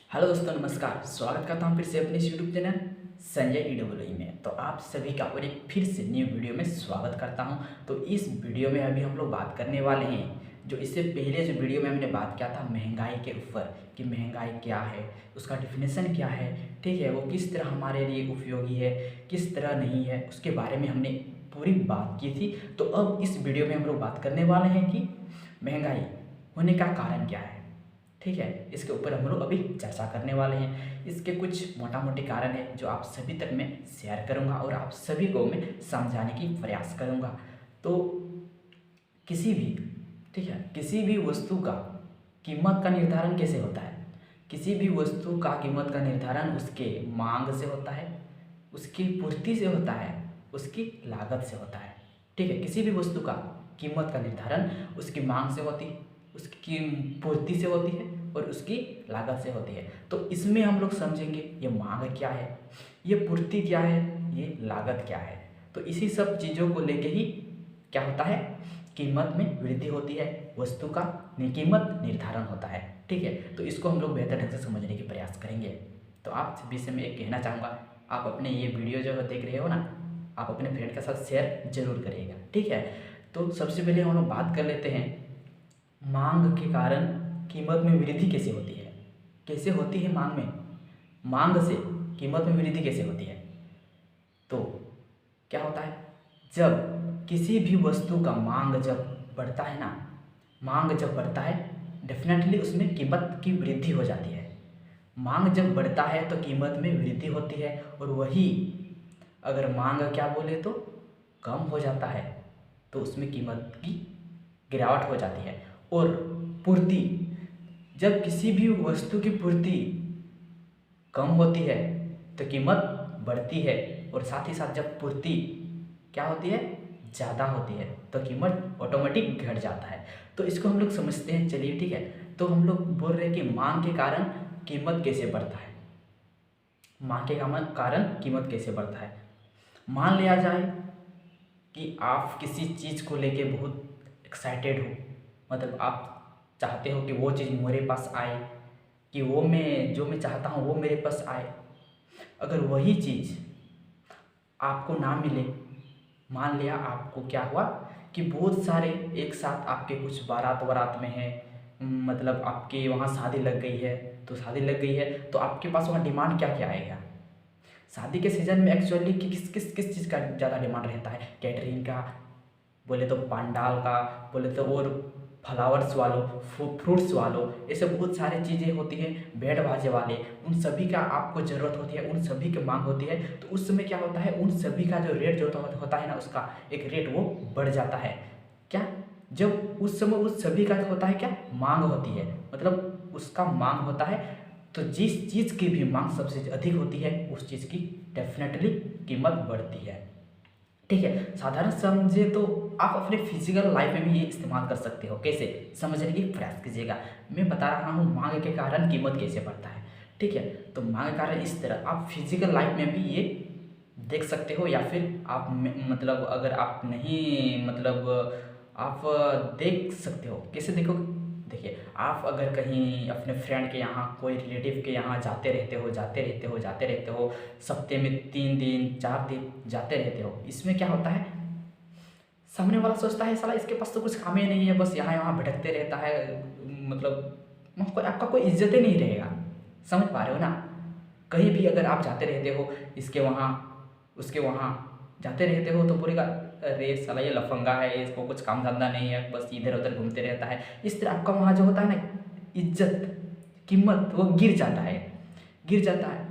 Hello दोस्तों, नमस्कार। स्वागत करता हूँ फिर से अपने इस यूट्यूब चैनल संजय ईडब्ल्यूई में। तो आप सभी का और एक फिर से न्यू वीडियो में स्वागत करता हूँ। तो इस वीडियो में अभी हम लोग बात करने वाले हैं, जो इससे पहले जो वीडियो में हमने बात किया था महंगाई के ऊपर, कि महंगाई क्या है, उसका डिफिनेशन क्या है, ठीक है, वो किस तरह हमारे लिए उपयोगी है, किस तरह नहीं है, उसके बारे में हमने पूरी बात की थी। तो अब इस वीडियो में हम लोग बात करने वाले हैं कि महंगाई होने का कारण क्या है। ठीक है, इसके ऊपर हम लोग अभी चर्चा करने वाले हैं। इसके कुछ मोटा मोटे कारण है जो आप सभी तक मैं शेयर करूंगा और आप सभी को मैं समझाने की प्रयास करूंगा। तो किसी भी ठीक है, किसी भी वस्तु का कीमत का निर्धारण कैसे होता है? किसी भी वस्तु का कीमत का निर्धारण उसके मांग से होता है, उसकी पूर्ति से होता है, उसकी लागत से होता है। ठीक है, किसी भी वस्तु का कीमत का निर्धारण उसकी मांग से होती है, उसकी पूर्ति से होती है और उसकी लागत से होती है। तो इसमें हम लोग समझेंगे ये मांग क्या है, ये पूर्ति क्या है, ये लागत क्या है। तो इसी सब चीज़ों को लेके ही क्या होता है, कीमत में वृद्धि होती है, वस्तु का कीमत निर्धारण होता है। ठीक है, तो इसको हम लोग बेहतर ढंग से समझने की प्रयास करेंगे। तो आप सभी से मैं एक कहना चाहूँगा, आप अपने ये वीडियो जो देख रहे हो ना, आप अपने फ्रेंड के साथ शेयर जरूर करिएगा। ठीक है, तो सबसे पहले हम लोग बात कर लेते हैं मांग के कारण कीमत में वृद्धि कैसे होती है। कैसे होती है मांग में, मांग से कीमत में वृद्धि कैसे होती है? तो क्या होता है, जब किसी भी वस्तु का मांग जब बढ़ता है ना, मांग जब बढ़ता है डेफिनेटली उसमें कीमत की वृद्धि हो जाती है। मांग जब बढ़ता है तो कीमत में वृद्धि होती है, और वही अगर मांग क्या बोले तो कम हो जाता है तो उसमें कीमत की गिरावट हो जाती है। और पूर्ति, जब किसी भी वस्तु की पूर्ति कम होती है तो कीमत बढ़ती है, और साथ ही साथ जब पूर्ति क्या होती है, ज़्यादा होती है, तो कीमत ऑटोमेटिक घट जाता है। तो इसको हम लोग समझते हैं, चलिए ठीक है। तो हम लोग बोल रहे हैं कि मांग के कारण कीमत कैसे बढ़ता है। मांग के कारण कीमत कैसे बढ़ता है? मान लिया जाए कि आप किसी चीज़ को लेके बहुत एक्साइटेड हो, मतलब आप चाहते हो कि वो चीज़ मेरे पास आए, कि वो मैं जो मैं चाहता हूँ वो मेरे पास आए। अगर वही चीज़ आपको ना मिले, मान लिया आपको क्या हुआ कि बहुत सारे एक साथ आपके कुछ बारात वारात में है, मतलब आपके वहाँ शादी लग गई है, तो शादी लग गई है तो आपके पास वहाँ डिमांड क्या क्या आएगा। शादी के सीज़न में एक्चुअली कि किस चीज़ का ज़्यादा डिमांड रहता है? कैटरिंग का, बोले तो पंडाल का, बोले तो और फ्लावर्स वालों, फ्रूट्स वालों, ऐसे बहुत सारी चीज़ें होती हैं, बैंड बाजे वाले, उन सभी का आपको ज़रूरत होती है, उन सभी की मांग होती है। तो उस समय क्या होता है, उन सभी का जो रेट जो होता है ना, उसका एक रेट वो बढ़ जाता है। क्या, जब उस समय उस सभी का होता है क्या, मांग होती है, मतलब उसका मांग होता है, तो जिस चीज़ की भी मांग सबसे अधिक होती है उस चीज़ की डेफिनेटली कीमत बढ़ती है। ठीक है, साधारण समझे तो आप अपने फिजिकल लाइफ में भी ये इस्तेमाल कर सकते हो। कैसे, समझने की प्रयास कीजिएगा। मैं बता रहा हूँ मांग के कारण कीमत कैसे बढ़ता है। ठीक है, तो मांग के कारण इस तरह आप फिजिकल लाइफ में भी ये देख सकते हो, या फिर आप मतलब अगर आप नहीं मतलब आप देख सकते हो। कैसे देखो, देखिए, आप अगर कहीं अपने फ्रेंड के यहाँ, कोई रिलेटिव के यहाँ जाते रहते हो, जाते रहते हो, सप्ते में 3 दिन 4 दिन जाते रहते हो, इसमें क्या होता है, सामने वाला सोचता है साला इसके पास तो कुछ काम ही नहीं है, बस यहाँ यहाँ भटकते रहता है, मतलब आपका कोई इज्जत ही नहीं रहेगा। समझ पा रहे हो ना? कहीं भी अगर आप जाते रहते हो, इसके वहाँ उसके वहाँ जाते रहते हो, तो बोलेगा अरे साला ये लफंगा है, इसको कुछ काम धंधा नहीं है, बस इधर उधर घूमते रहता है। इस तरह आपका वहाँ जो होता है ना, इज्जत, कीमत, वो गिर जाता है, गिर जाता है।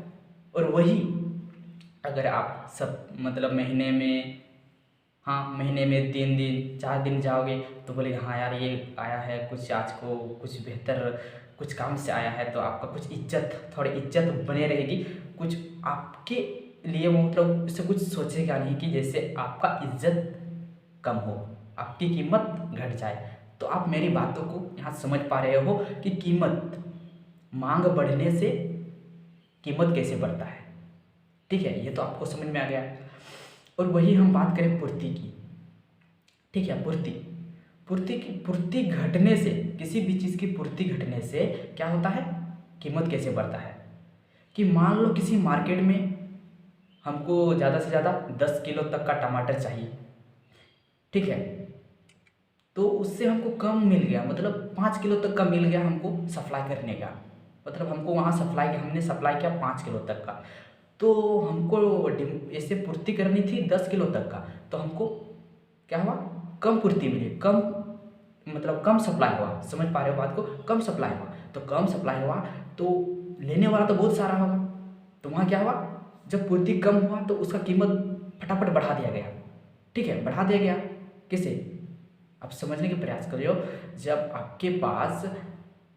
और वही अगर आप सब मतलब महीने में, हाँ, महीने में 3 दिन 4 दिन जाओगे, तो बोलेगा हाँ यार ये आया है कुछ, आज को कुछ बेहतर कुछ काम से आया है, तो आपका कुछ इज्जत, थोड़ी इज्जत बने रहेगी। कुछ आपके लिए वो मतलब इससे कुछ सोचेगा नहीं कि जैसे आपका इज्जत कम हो, आपकी कीमत घट जाए। तो आप मेरी बातों को यहाँ समझ पा रहे हो कि कीमत, मांग बढ़ने से कीमत कैसे बढ़ता है। ठीक है, ये तो आपको समझ में आ गया। और वही हम बात करें पूर्ति की। ठीक है, पूर्ति, पूर्ति घटने से, किसी भी चीज़ की पूर्ति घटने से क्या होता है, कीमत कैसे बढ़ता है कि मान लो किसी मार्केट में हमको ज़्यादा से ज़्यादा 10 किलो तक का टमाटर चाहिए, ठीक है, तो उससे हमको कम मिल गया, मतलब 5 किलो तक का मिल गया हमको सप्लाई करने का, मतलब हमको वहाँ हमने सप्लाई किया 5 किलो तक का, तो हमको ऐसे पूर्ति करनी थी 10 किलो तक का, तो हमको क्या हुआ, कम पूर्ति मिली, कम मतलब कम सप्लाई हुआ। समझ पा रहे हो बात को, कम सप्लाई हुआ, तो कम सप्लाई हुआ तो लेने वाला तो बहुत सारा होगा, तो वहाँ क्या हुआ, जब पूर्ति कम हुआ तो उसका कीमत फटाफट बढ़ा दिया गया, ठीक है, बढ़ा दिया गया। कैसे, आप समझने के प्रयास करियो। जब आपके पास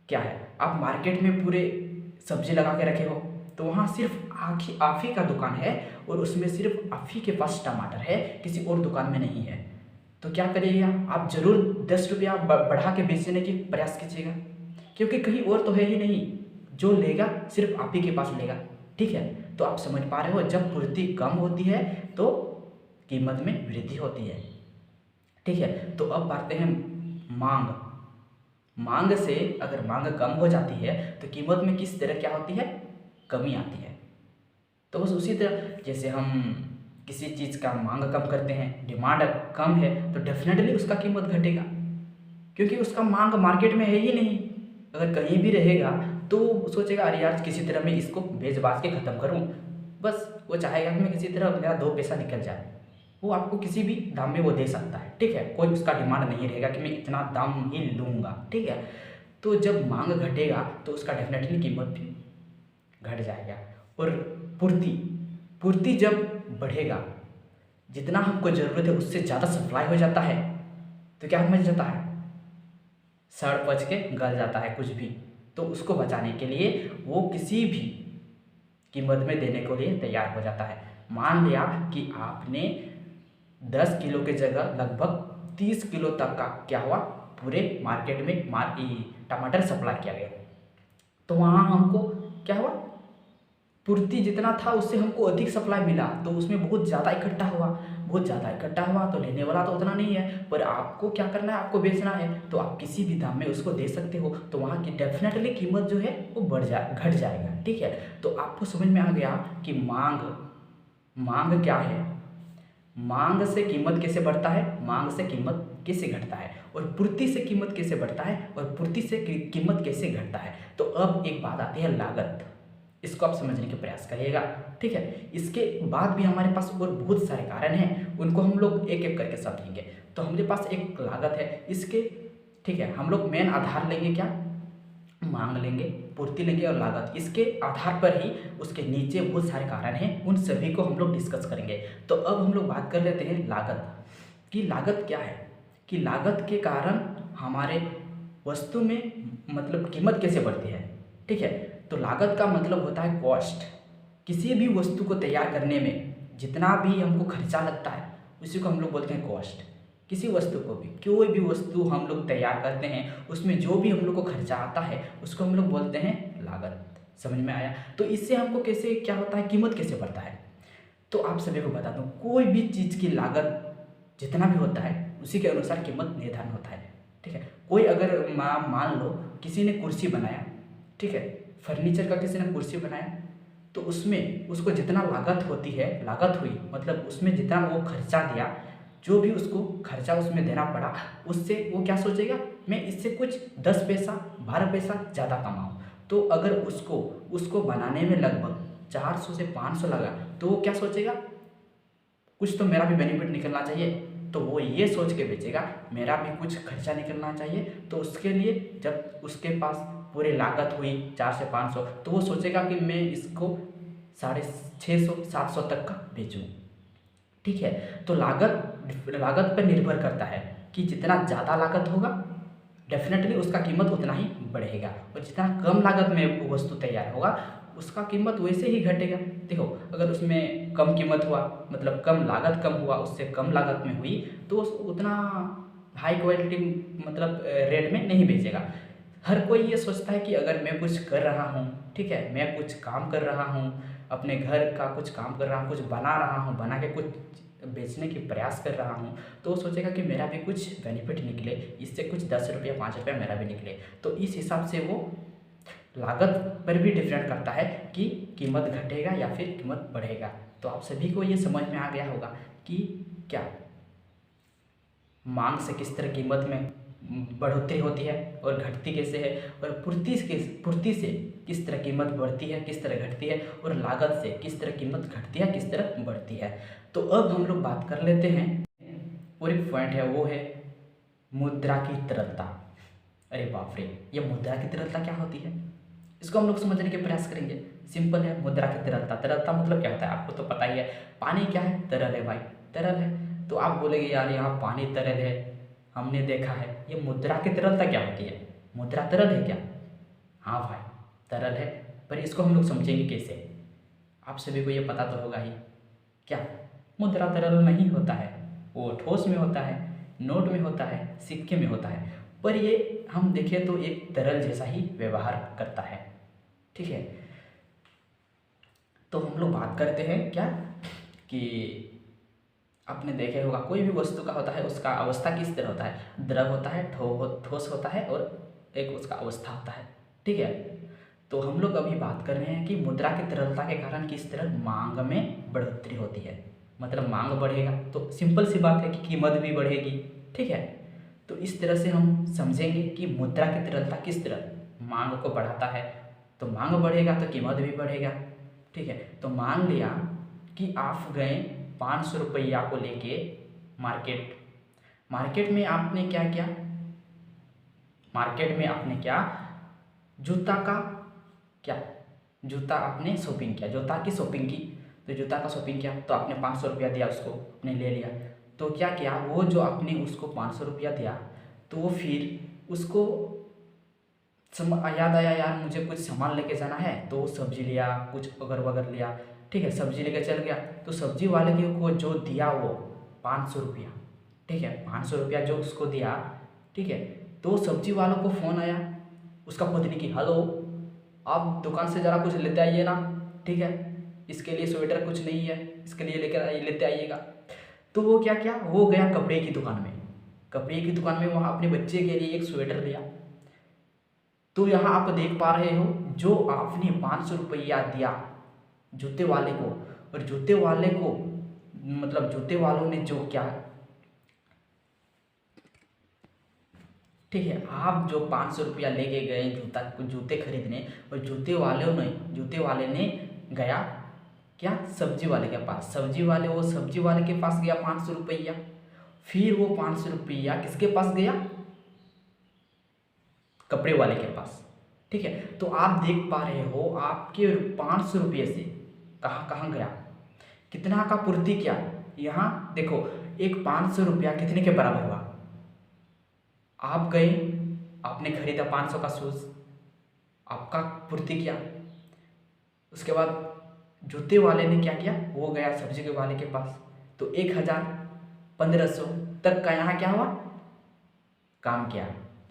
क्या है, आप मार्केट में पूरे सब्जी लगा के रखे हो, तो वहाँ सिर्फ आप ही का दुकान है और उसमें सिर्फ आप ही के पास टमाटर है, किसी और दुकान में नहीं है, तो क्या करिएगा आप, जरूर 10 रुपया बढ़ा के बेचने की प्रयास कीजिएगा, क्योंकि कहीं और तो है ही नहीं, जो लेगा सिर्फ आप ही के पास लेगा, ठीक है। तो आप समझ पा रहे हो, जब पूर्ति कम होती है तो कीमत में वृद्धि होती है, ठीक है। तो अब बढ़ते हैं मांग से अगर मांग कम हो जाती है तो कीमत में किस तरह क्या होती है, कमी आती है। तो बस उसी तरह जैसे हम किसी चीज़ का मांग कम करते हैं, डिमांड कम है, तो डेफिनेटली उसका कीमत घटेगा, क्योंकि उसका मांग मार्केट में है ही नहीं। अगर कहीं भी रहेगा तो सोचेगा अरे यार किसी तरह मैं इसको बेच बाच के ख़त्म करूं, बस वो चाहेगा कि मैं किसी तरह मेरा 2 पैसा निकल जाए, वो आपको किसी भी दाम में वो दे सकता है, ठीक है, कोई उसका डिमांड नहीं रहेगा कि मैं इतना दाम ही लूँगा, ठीक है। तो जब मांग घटेगा तो उसका डेफिनेटली कीमत भी घट जाएगा। और पूर्ति जब बढ़ेगा, जितना हमको ज़रूरत है उससे ज़्यादा सप्लाई हो जाता है, तो क्या समझ जाता है, सड़ पच के गल जाता है कुछ भी, तो उसको बचाने के लिए वो किसी भी कीमत में देने के लिए तैयार हो जाता है। मान लिया कि आपने 10 किलो की जगह लगभग 30 किलो तक का क्या हुआ, पूरे मार्केट में टमाटर सप्लाई किया गया, तो वहाँ हमको क्या हुआ, पूर्ति जितना था उससे हमको अधिक सप्लाई मिला, तो उसमें बहुत ज़्यादा इकट्ठा हुआ, तो लेने वाला तो उतना नहीं है, पर आपको क्या करना है, आपको बेचना है, तो आप किसी भी दाम में उसको दे सकते हो, तो वहाँ की डेफिनेटली कीमत जो है वो घट जाएगा, ठीक है। तो आपको समझ में आ गया कि मांग क्या है, मांग से कीमत कैसे बढ़ता है, मांग से कीमत कैसे घटता है, और पूर्ति से कीमत कैसे बढ़ता है, और पूर्ति से कीमत कैसे घटता है। तो अब एक बात आती है लागत, इसको आप समझने के प्रयास करिएगा, ठीक है। इसके बाद भी हमारे पास और बहुत सारे कारण हैं, उनको हम लोग एक एक करके समझेंगे। तो हमारे पास एक लागत है इसके, ठीक है, हम लोग मेन आधार लेंगे क्या, मांग लेंगे, पूर्ति लेंगे और लागत, इसके आधार पर ही उसके नीचे बहुत सारे कारण हैं, उन सभी को हम लोग डिस्कस करेंगे। तो अब हम लोग बात कर लेते हैं लागत की। लागत क्या है कि लागत के कारण हमारे वस्तु में मतलब कीमत कैसे बढ़ती है, ठीक है। तो लागत का मतलब होता है कॉस्ट, किसी भी वस्तु को तैयार करने में जितना भी हमको खर्चा लगता है उसी को हम लोग बोलते हैं कॉस्ट। किसी वस्तु को भी, कोई भी वस्तु हम लोग तैयार करते हैं उसमें जो भी हम लोग को खर्चा आता है उसको हम लोग बोलते हैं लागत। समझ में आया। तो इससे हमको कैसे क्या होता है, कीमत कैसे बढ़ता है। तो आप सभी को बता दूं, कोई भी चीज़ की लागत जितना भी होता है उसी के अनुसार कीमत निर्धारण होता है, ठीक है। कोई अगर मान लो किसी ने कुर्सी बनाया, ठीक है, फर्नीचर का किसी ने कुर्सी बनाया, तो उसमें उसको जितना लागत हुई मतलब उसमें जितना वो खर्चा दिया, जो भी उसको खर्चा उसमें देना पड़ा, उससे वो क्या सोचेगा, मैं इससे कुछ 10 पैसा 12 पैसा ज़्यादा कमाऊँ। तो अगर उसको बनाने में लगभग 400 से 500 लगा, तो वो क्या सोचेगा, कुछ तो मेरा भी बेनिफिट निकलना चाहिए, तो वो ये सोच के बेचेगा मेरा भी कुछ खर्चा निकलना चाहिए। तो उसके लिए जब उसके पास पूरी लागत हुई 4 से 500, तो वो सोचेगा कि मैं इसको 650 700 तक का बेचूं, ठीक है। तो लागत पर निर्भर करता है कि जितना ज़्यादा लागत होगा डेफिनेटली उसका कीमत उतना ही बढ़ेगा, और जितना कम लागत में वो वस्तु तैयार होगा उसका कीमत वैसे ही घटेगा। देखो, अगर उसमें कम कीमत हुआ मतलब कम लागत कम हुआ, उससे कम लागत में हुई, तो उतना हाई क्वालिटी मतलब रेट में नहीं बेचेगा। हर कोई ये सोचता है कि अगर मैं कुछ कर रहा हूँ, ठीक है, मैं कुछ काम कर रहा हूँ, अपने घर का कुछ काम कर रहा हूँ, कुछ बना रहा हूँ, बना के कुछ बेचने की प्रयास कर रहा हूँ, तो वो सोचेगा कि मेरा भी कुछ बेनिफिट निकले, इससे कुछ 10 रुपया 5 रुपया मेरा भी निकले। तो इस हिसाब से वो लागत पर भी डिपेंड करता है कि कीमत घटेगा या फिर कीमत बढ़ेगा। तो आप सभी को ये समझ में आ गया होगा कि क्या मांग से किस तरह कीमत में बढ़ोतरी होती है और घटती कैसे है, और पूर्ति से किस तरह कीमत बढ़ती है, किस तरह घटती है, और लागत से किस तरह कीमत घटती है, किस तरह बढ़ती है। तो अब हम लोग बात कर लेते हैं, और एक पॉइंट है वो है मुद्रा की तरलता। अरे बाप रे, ये मुद्रा की तरलता क्या होती है, इसको हम लोग समझने के प्रयास करेंगे। सिंपल है, मुद्रा की तरलता। तरलता मतलब क्या होता है, आपको तो पता ही है। पानी क्या है, तरल है भाई, तरल है। तो आप बोलेंगे यार यहाँ पानी तरल है, हमने देखा है। ये मुद्रा की तरलता क्या होती है, मुद्रा तरल है क्या? हाँ भाई तरल है, पर इसको हम लोग समझेंगे कैसे। आप सभी को ये पता तो होगा ही, क्या मुद्रा तरल नहीं होता है, वो ठोस में होता है, नोट में होता है, सिक्के में होता है। पर ये हम देखें तो एक तरल जैसा ही व्यवहार करता है, ठीक है। तो हम लोग बात करते हैं क्या कि आपने देखे होगा कोई भी वस्तु का होता है उसका अवस्था किस तरह होता है, द्रव होता है, ठोस होता है, और एक उसका अवस्था होता है, ठीक है। तो हम लोग अभी बात कर रहे हैं कि मुद्रा की तरलता के कारण किस तरह मांग में बढ़ोतरी होती है। मतलब मांग बढ़ेगा तो सिंपल सी बात है कि कीमत भी बढ़ेगी, ठीक है। तो इस तरह से हम समझेंगे कि मुद्रा की तरलता किस तरह मांग को बढ़ाता है। तो मांग बढ़ेगा तो कीमत भी बढ़ेगा, ठीक है। तो मान लिया कि आप गए 500 रुपया को लेके मार्केट में आपने क्या किया, मार्केट में आपने क्या जूता का क्या जूता आपने शॉपिंग किया, जूता की शॉपिंग की। तो जूता का शॉपिंग किया तो आपने 500 रुपया दिया, उसको आपने ले लिया। तो क्या किया, वो जो आपने उसको 500 रुपया दिया, तो वो फिर उसको याद आया यार मुझे कुछ सामान लेके जाना है, तो सब्जी लिया, कुछ अगर वगैरह लिया, ठीक है, सब्जी लेके चल गया। तो सब्जी वाले को जो दिया वो 500 रुपया, ठीक है, 500 रुपया जो उसको दिया, ठीक है। तो सब्जी वालों को फ़ोन आया उसका पत्नी की, हेलो आप दुकान से ज़रा कुछ लेते आइए ना, ठीक है, इसके लिए स्वेटर कुछ नहीं है, इसके लिए लेते आइएगा। तो वो क्या क्या वो गया कपड़े की दुकान में, कपड़े की दुकान में वहाँ अपने बच्चे के लिए एक स्वेटर लिया। तो यहाँ आप देख पा रहे हो जो आपने 500 रुपया दिया जूते वाले को, और जूते वाले को मतलब जूते वालों ने जो क्या, ठीक है, आप जो 500 रुपया लेके गए जूते खरीदने, और जूते वाले ने गया क्या सब्जी वाले के पास, वो सब्जी वाले के पास गया 500 रुपया। फिर वो 500 रुपया किसके पास गया, कपड़े वाले के पास, ठीक है। तो आप देख पा रहे हो आपके 500 रुपये से कहाँ कहाँ गया, कितना का पूर्ति किया। यहाँ देखो एक 500 रुपया कितने के बराबर हुआ, आप गए आपने खरीदा 500 का शूज़, आपका पूर्ति किया। उसके बाद जूते वाले ने क्या किया, वो गया सब्जी के वाले के पास, तो 1000 1500 तक का यहाँ क्या हुआ, काम किया।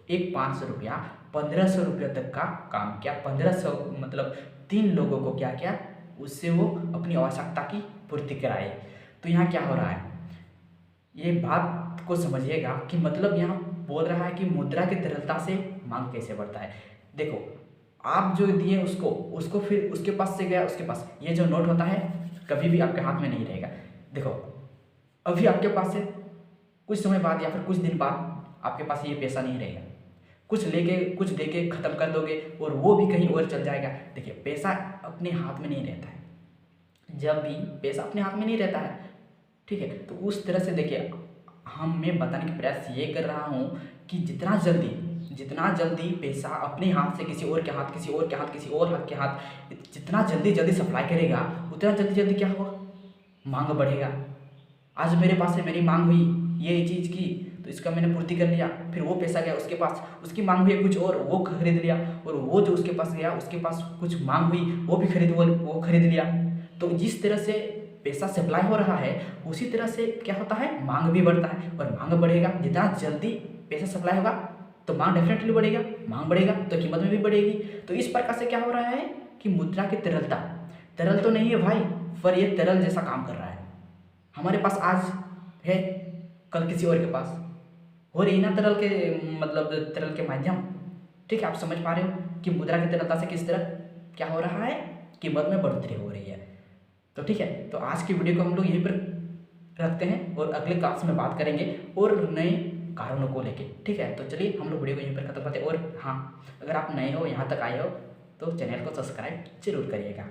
एक 500 रुपया 1500 रुपया तक का काम किया। 1500 मतलब 3 लोगों को क्या किया, उससे वो अपनी आवश्यकता की पूर्ति कराए। तो यहाँ क्या हो रहा है, ये बात को समझिएगा कि मतलब यहाँ बोल रहा है कि मुद्रा की तरलता से मांग कैसे बढ़ता है। देखो आप जो दिए उसको फिर उसके पास से गया, उसके पास ये जो नोट होता है कभी भी आपके हाथ में नहीं रहेगा। देखो अभी आपके पास से कुछ समय बाद या फिर कुछ दिन बाद आपके पास ये पैसा नहीं रहेगा, कुछ दे के ख़त्म कर दोगे और वो भी कहीं और चल जाएगा। देखिए पैसा अपने हाथ में नहीं रहता है, जब भी पैसा अपने हाथ में नहीं रहता है, ठीक है। तो उस तरह से देखिए मैं बताने का प्रयास ये कर रहा हूँ कि जितना जल्दी पैसा अपने हाथ से किसी और के हाथ, किसी और के हाथ जितना जल्दी सप्लाई करेगा, उतना जल्दी क्या होगा, मांग बढ़ेगा। आज मेरे पास से मेरी मांग हुई ये चीज़ की, तो इसका मैंने पूर्ति कर लिया, फिर वो पैसा गया उसके पास, उसकी मांग हुई कुछ और, वो खरीद लिया, और वो जो उसके पास गया उसके पास कुछ मांग हुई वो भी वो खरीद लिया। तो जिस तरह से पैसा सप्लाई हो रहा है उसी तरह से क्या होता है, मांग भी बढ़ता है, और मांग बढ़ेगा, जितना जल्दी पैसा सप्लाई होगा तो मांग डेफिनेटली बढ़ेगा, मांग बढ़ेगा तो कीमत में भी बढ़ेगी। तो इस प्रकार से क्या हो रहा है कि मुद्रा की तरलता, तरल तो नहीं है भाई, पर ये तरल जैसा काम कर रहा है। हमारे पास आज है, कल किसी और के पास हो रही ना तरल के मतलब तरल के माध्यम, ठीक है, आप समझ पा रहे हो। कि मुद्रा की तरलता से किस तरह क्या हो रहा है, कीमत में बढ़ोतरी हो रही है। तो ठीक है, तो आज की वीडियो को हम लोग यहीं पर रखते हैं और अगले क्लास में बात करेंगे और नए कारणों को लेके। ठीक है, तो चलिए हम लोग वीडियो को यहीं पर खत्म करते हैं। और हाँ, अगर आप नए हो, यहाँ तक आए हो, तो चैनल को सब्सक्राइब जरूर करिएगा।